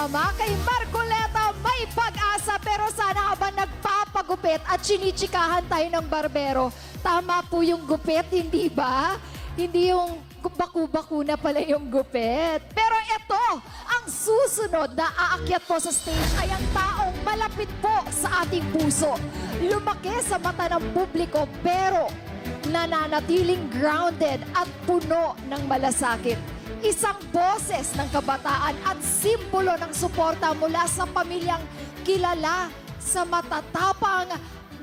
tama, kay Marcoleta may pag-asa pero sana habang nagpapagupit at chinichikahan tayo ng barbero, tama po yung gupit, hindi ba? Hindi yung baku-baku na pala yung gupit. Pero ito, ang susunod na aakyat po sa stage ay ang taong malapit po sa ating puso. Lumaki sa mata ng publiko pero nananatiling grounded at puno ng malasakit. Isang boses ng kabataan at simbolo ng suporta mula sa pamilyang kilala sa matatapang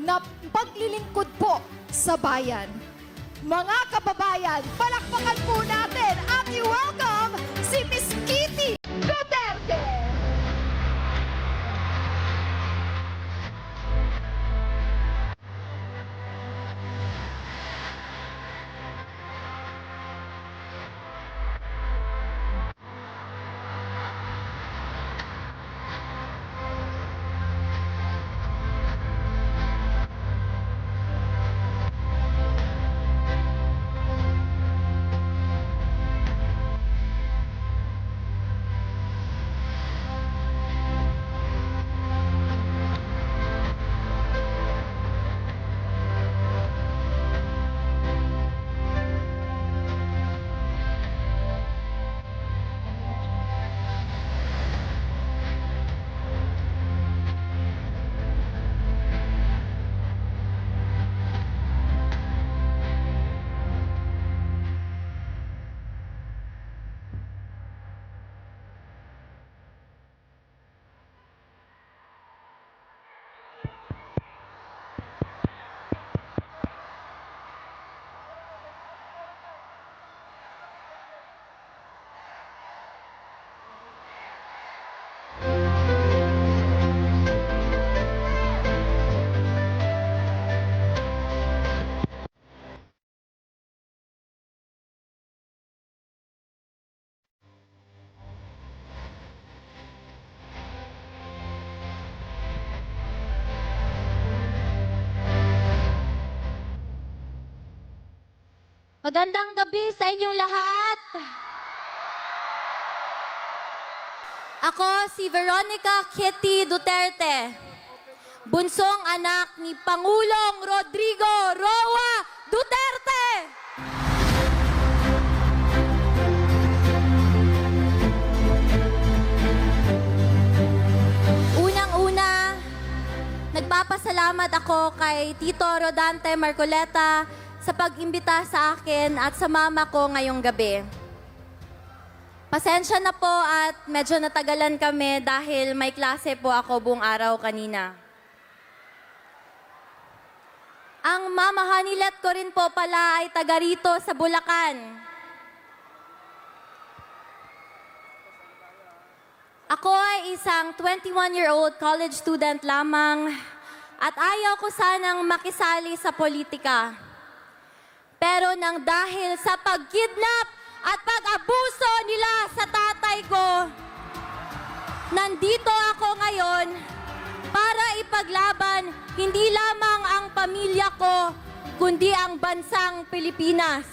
na paglilingkod po sa bayan. Mga kababayan, palakpakan po natin at i-welcome si Miss Kitty Duterte! Magandang gabi sa inyong lahat. Ako si Veronica Kitty Duterte, bunsong anak ni Pangulong Rodrigo Roa Duterte. Unang-una, nagpapasalamat ako kay Tito Rodante Marcoleta sa pag-imbita sa akin at sa mama ko ngayong gabi. Pasensya na po at medyo natagalan kami dahil may klase po ako buong araw kanina. Ang mama Hanilet ko rin po pala ay taga rito sa Bulacan. Ako ay isang 21-year-old college student lamang at ayaw ko sanang makisali sa politika. Pero nang dahil sa pagkidnap at pag-abuso nila sa tatay ko, nandito ako ngayon para ipaglaban hindi lamang ang pamilya ko, kundi ang bansang Pilipinas.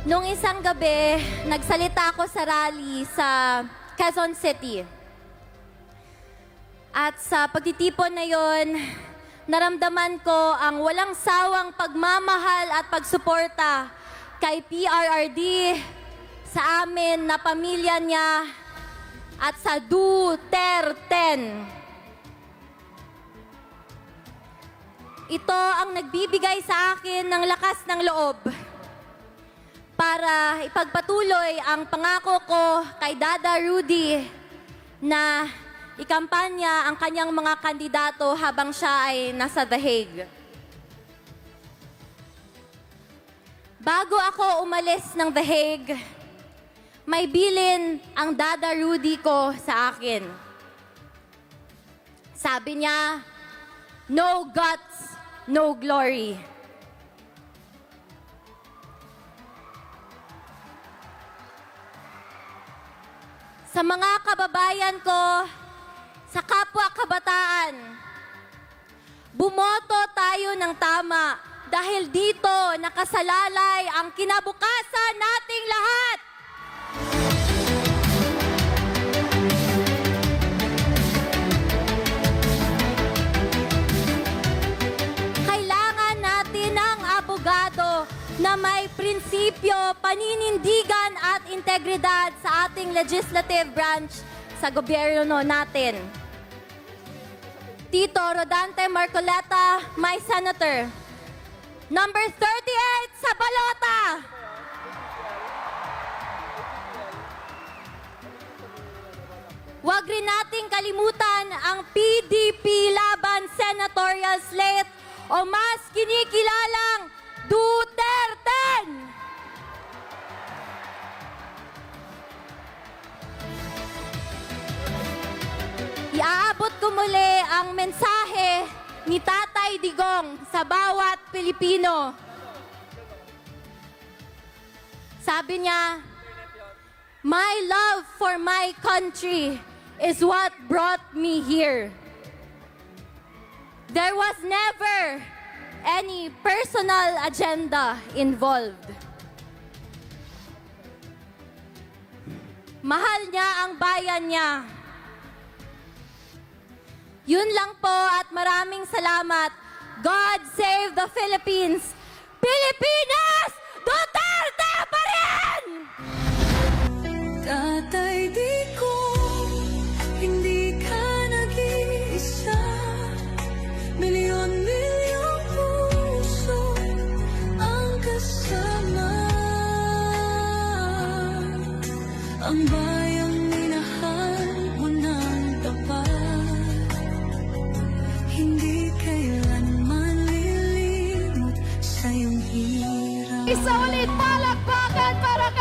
Noong isang gabi, nagsalita ako sa rally sa Quezon City. At sa pagtitipon na yon, naramdaman ko ang walang sawang pagmamahal at pagsuporta kay PRRD, sa amin na pamilya niya, at sa Duterten. Ito ang nagbibigay sa akin ng lakas ng loob para ipagpatuloy ang pangako ko kay Dada Rudy na ikampanya ang kanyang mga kandidato habang siya ay nasa The Hague. Bago ako umalis ng The Hague, may bilin ang Dada Rudy ko sa akin. Sabi niya, "No guts, no glory." Sa mga kababayan ko, sa kapwa kabataan, tayo ng tama dahil dito nakasalalay ang kinabukasan nating lahat. Kailangan natin ng abogado na may prinsipyo, paninindigan at integridad sa ating legislative branch sa gobyerno natin. Tito Rodante Marcoleta, my senator. Number 38 sa balota. Huwag rin nating kalimutan ang PDP Laban Senatorial Slate o mas kinikilalang Duterte. Iaabot ko muli ang mensahe ni Tatay Digong sa bawat Pilipino. Sabi niya, "My love for my country is what brought me here. There was never any personal agenda involved." Mahal niya ang bayan niya. Yun lang po at maraming salamat. God save the Philippines! Pilipinas! Duterte pa rin! Tatay Digong, hindi ka nag-iisa. Milyon-milyong puso ang kasama. Ang bayang minahal mo ng tapat. Hindi kailanman lilimot sa iyong hirap. Isa ulit palakpakan para